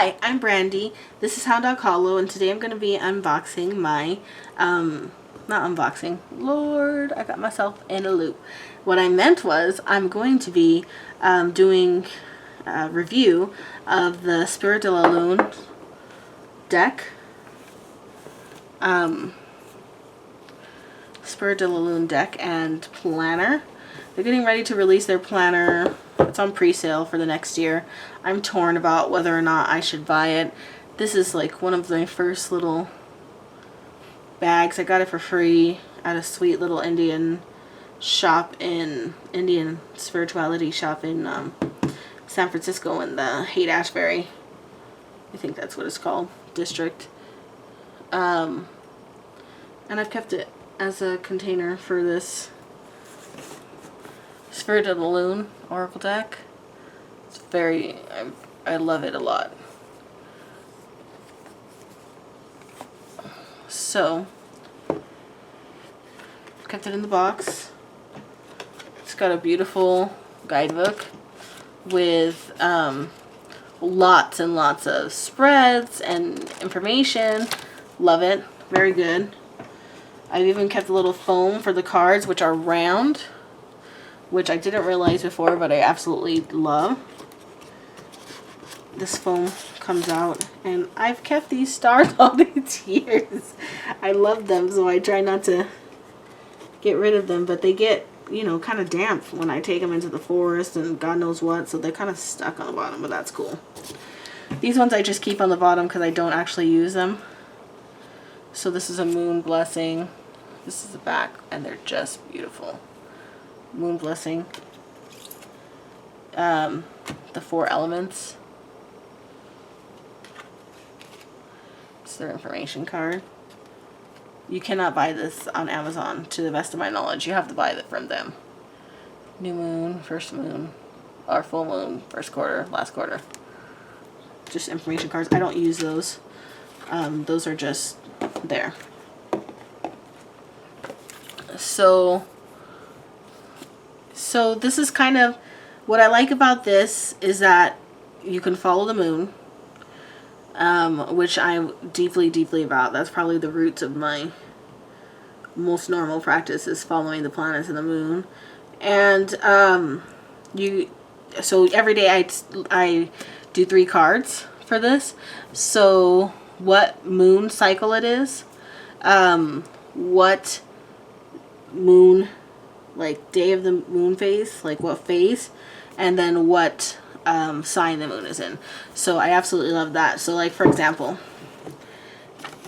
Hi, I'm Brandy. This is Hound Dog Hollow, and today I'm going to be unboxing my, not unboxing, Lord, I got myself in a loop. What I meant was I'm going to be doing a review of the Spirit de la Lune deck. Spirit de la Lune deck and planner. They're getting ready to release their planner. It's on pre-sale for the next year. I'm torn about whether or not I should buy it. This is like one of my first little bags. I got it for free at a sweet little Indian spirituality shop in San Francisco in the Haight-Ashbury, I think that's what it's called, district. And I've kept it as a container for this Spirit of the Lune Oracle deck. It's I love it a lot. So, kept it in the box. It's got a beautiful guidebook with lots and lots of spreads and information. Love it. Very good. I've even kept a little foam for the cards, which are round, which I didn't realize before, but I absolutely love. This foam comes out, and I've kept these stars all these years. I love them, so I try not to get rid of them, but they get, you know, kind of damp when I take them into the forest and God knows what, so they're kind of stuck on the bottom, but that's cool. These ones I just keep on the bottom because I don't actually use them. So this is a moon blessing. This is the back, and they're just beautiful. Moon blessing. The 4 elements. It's their information card. You cannot buy this on Amazon, to the best of my knowledge. You have to buy it from them. New moon, first moon, or full moon, first quarter, last quarter. Just information cards. I don't use those. Those are just there. So this is kind of what I like about this, is that you can follow the moon, which I'm deeply, deeply about. That's probably the roots of my most normal practice, is following the planets and the moon. And so every day I do 3 cards for this. So what moon cycle it is, what moon, like day of the moon phase, like what phase, and then what sign the moon is in. So I absolutely love that. So like, for example,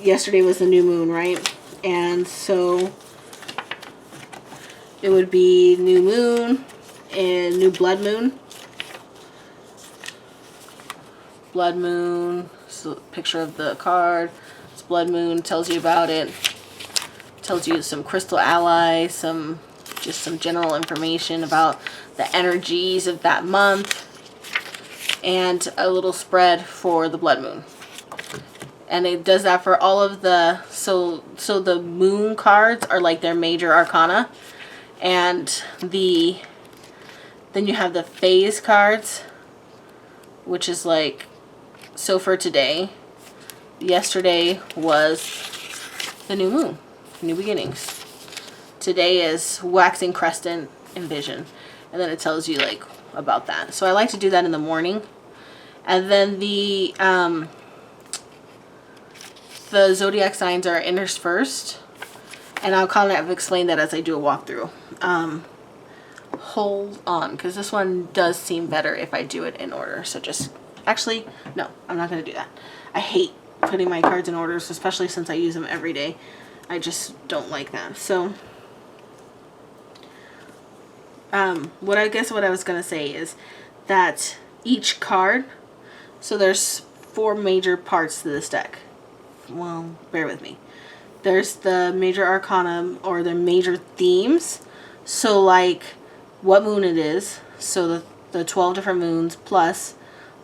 yesterday was the new moon, right? And so it would be new moon and new blood moon. Blood moon, so picture of the card. It's blood moon, tells you about it. Tells you some crystal allies, just some general information about the energies of that month, and a little spread for the blood moon. And it does that for all of the, so the moon cards are like their major arcana, and then you have the phase cards, which is like, so for today, yesterday was the new moon, new beginnings. Today is waxing crescent and vision, and then it tells you like about that. So I like to do that in the morning. And then the zodiac signs are interspersed, and I'll kind of explain that as I do a walkthrough. Hold on, because this one does seem better if I do it in order. So just, actually, no, I'm not going to do that. I hate putting my cards in orders, especially since I use them every day. I just don't like that. So what I was going to say is that each card, so there's 4 major parts to this deck. Well, bear with me. There's the major arcana, or the major themes. So like what moon it is. So the 12 different moons, plus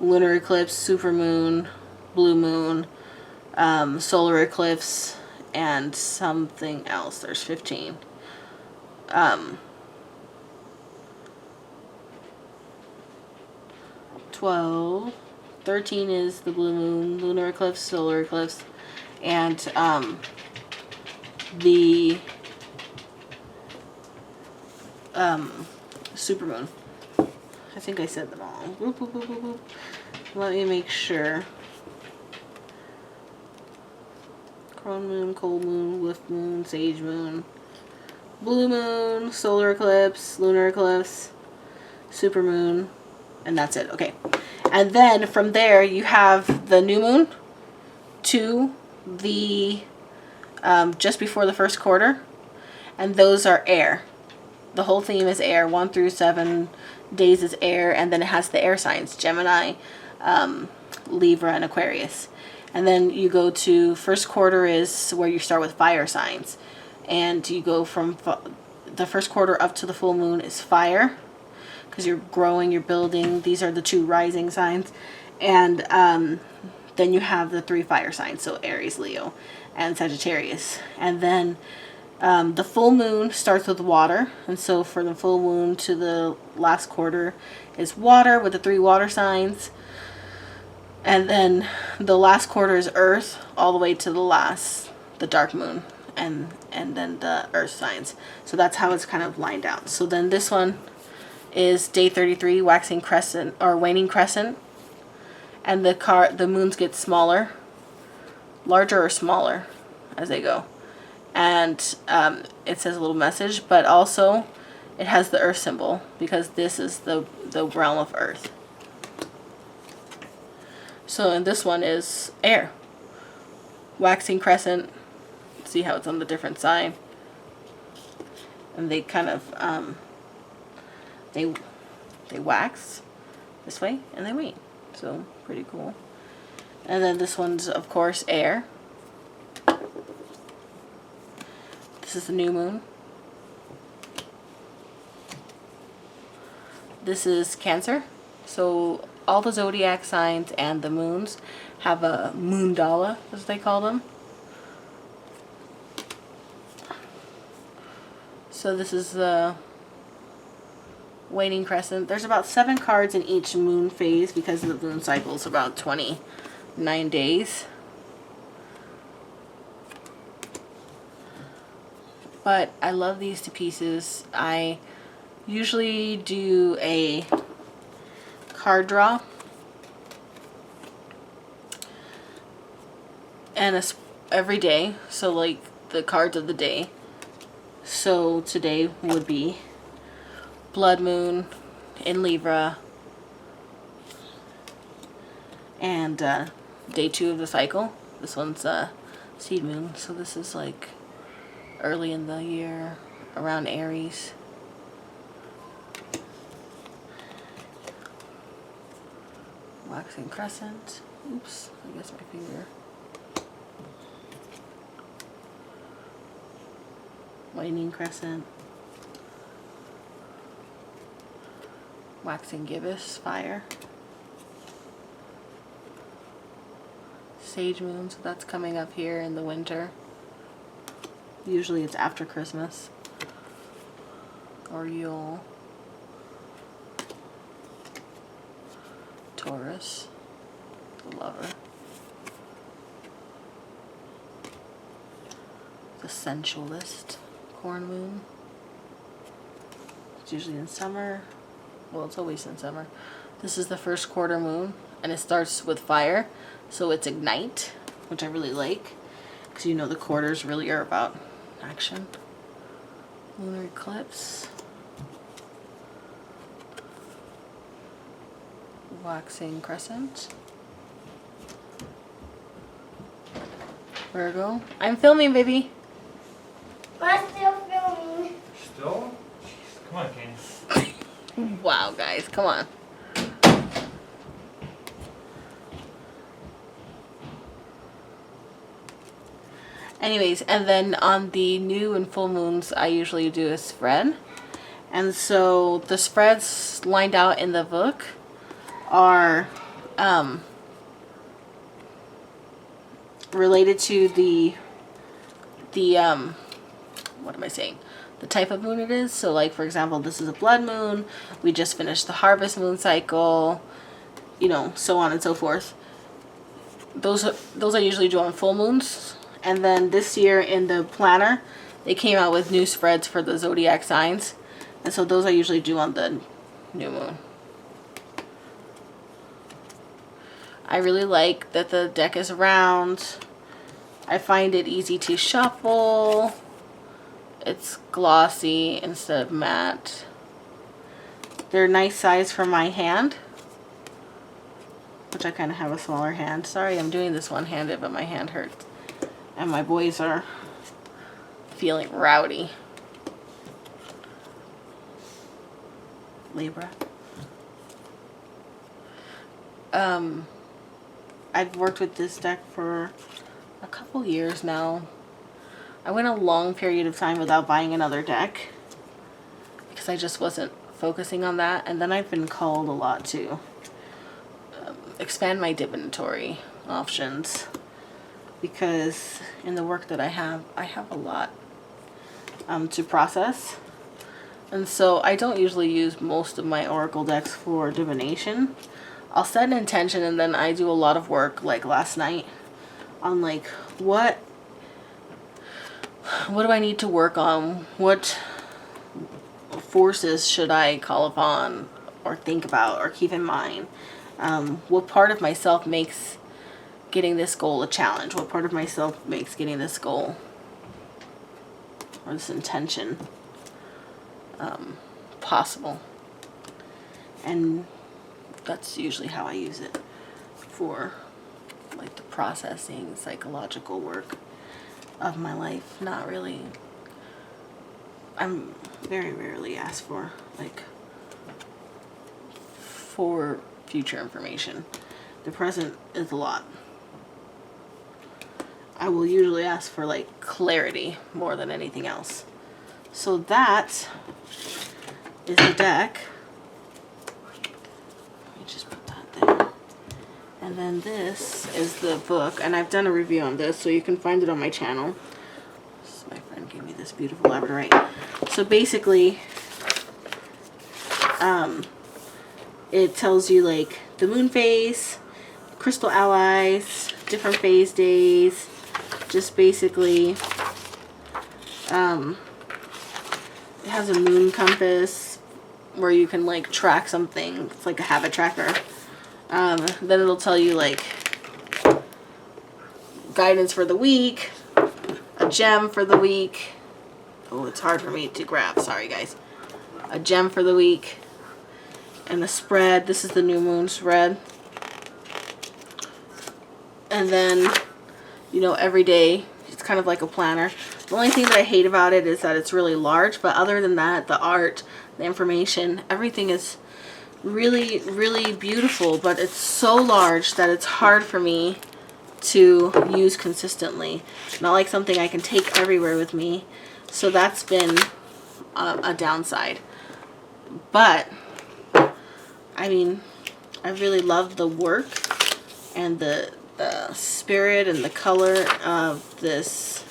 lunar eclipse, supermoon, blue moon, solar eclipse, and something else. There's 15. 12, 13 is the blue moon, lunar eclipse, solar eclipse, and the supermoon. I think I said them all. Boop, boop, boop, boop, boop. Let me make sure. Corn moon, cold moon, wolf moon, sage moon, blue moon, solar eclipse, lunar eclipse, supermoon, and that's it. Okay. And then from there you have the new moon to the just before the first quarter, and those are air. The whole theme is air. 1 through 7 days is air, and then it has the air signs: Gemini, Libra, and Aquarius. And then you go to first quarter is where you start with fire signs, and you go from the first quarter up to the full moon is fire, because you're growing, you're building. These are the 2 rising signs, and then you have the 3 fire signs, so Aries, Leo, and Sagittarius. And then the full moon starts with water, and so for the full moon to the last quarter is water with the 3 water signs, and then the last quarter is earth all the way to the dark moon, and then the earth signs. So that's how it's kind of lined out. So then this one is day 33, waxing crescent or waning crescent, and the moons get smaller, larger or smaller as they go. And it says a little message, but also it has the earth symbol, because this is the realm of earth. So, and this one is air. Waxing crescent. See how it's on the different side. And they kind of, they wax this way and they wane. So, pretty cool. And then this one's, of course, air. This is the new moon. This is Cancer. So all the zodiac signs and the moons have a moondala, as they call them. So this is the waning crescent. There's about 7 cards in each moon phase, because the moon cycle is about 29 days. But I love these to pieces. I usually do a card draw and every day, so like the cards of the day. So today would be blood moon in Libra, and day 2 of the cycle. This one's seed moon, so this is like early in the year, around Aries. Waxing crescent. Oops, I guess my finger. Waning crescent. Waxing gibbous, fire. Sage moon, so that's coming up here in the winter. Usually it's after Christmas or Yule. Taurus, the lover. The sensualist, corn moon. It's usually in summer. Well, it's always in summer. This is the first quarter moon, and it starts with fire, so it's ignite, which I really like, because you know the quarters really are about action. Lunar eclipse. Waxing crescent. Virgo. I'm filming, baby. I'm still filming. Still? Jeez, come on, Kane. Wow, guys, come on. Anyways, and then on the new and full moons, I usually do a spread. And so the spreads lined out in the book are related to the what am I saying? The type of moon it is. So like, for example, this is a blood moon. We just finished the harvest moon cycle. you know, so on and so forth. Those I usually do on full moons. And then this year in the planner, they came out with new spreads for the zodiac signs. And so those I usually do on the new moon. I really like that the deck is round. I find it easy to shuffle. It's glossy instead of matte. They're a nice size for my hand, which I kind of have a smaller hand. Sorry, I'm doing this one-handed, but my hand hurts. And my boys are feeling rowdy. Libra. I've worked with this deck for a couple years now. I went a long period of time without buying another deck because I just wasn't focusing on that. And then I've been called a lot to expand my divinatory options because in the work that I have a lot to process. And so I don't usually use most of my oracle decks for divination. I'll set an intention and then I do a lot of work, like last night, on like what do I need to work on? What forces should I call upon or think about or keep in mind? What part of myself makes getting this goal a challenge? What part of myself makes getting this goal or this intention possible? And that's usually how I use it for like the processing, psychological work of my life. Not really. I'm very rarely asked for like for future information. The present is a lot. I will usually ask for like clarity more than anything else. So that is the deck. Let me just put that there. And then this is the book, and I've done a review on this, so you can find it on my channel. My friend gave me this beautiful labradorite. So basically, it tells you like the moon phase, crystal allies, different phase days, just basically, it has a moon compass where you can like track something. It's like a habit tracker. Then it'll tell you like guidance for the week, a gem for the week. Oh, it's hard for me to grab. Sorry, guys. A gem for the week. And a spread. This is the new moon spread. And then, you know, every day, it's kind of like a planner. The only thing that I hate about it is that it's really large. But other than that, the art, the information, everything is really, really beautiful. But it's so large that it's hard for me to use consistently. Not like something I can take everywhere with me. So that's been a downside. But I mean, I really love the work and the spirit and the color of this.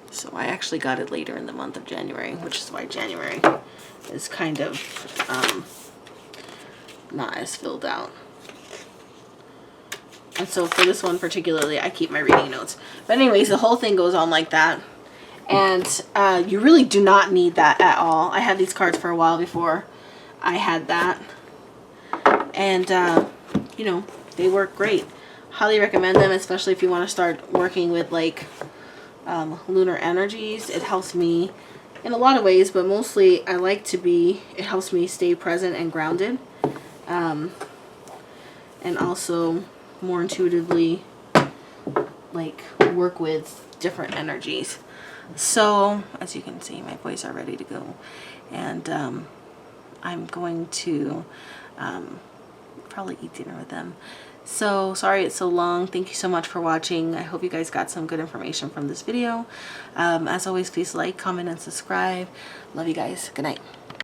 So I actually got it later in the month of January, which is why January is kind of not as filled out. And so for this one particularly, I keep my reading notes. But anyways, the whole thing goes on like that. And you really do not need that at all. I had these cards for a while before I had that. And, you know, they work great. Highly recommend them, especially if you want to start working with, like, lunar energies. It helps me in a lot of ways, but mostly I like to be, it helps me stay present and grounded. And also more intuitively, like, work with different energies. So, as you can see, my boys are ready to go. And I'm going to probably eat dinner with them. So, sorry it's so long. Thank you so much for watching. I hope you guys got some good information from this video. As always, please like, comment, and subscribe. Love you guys. Good night.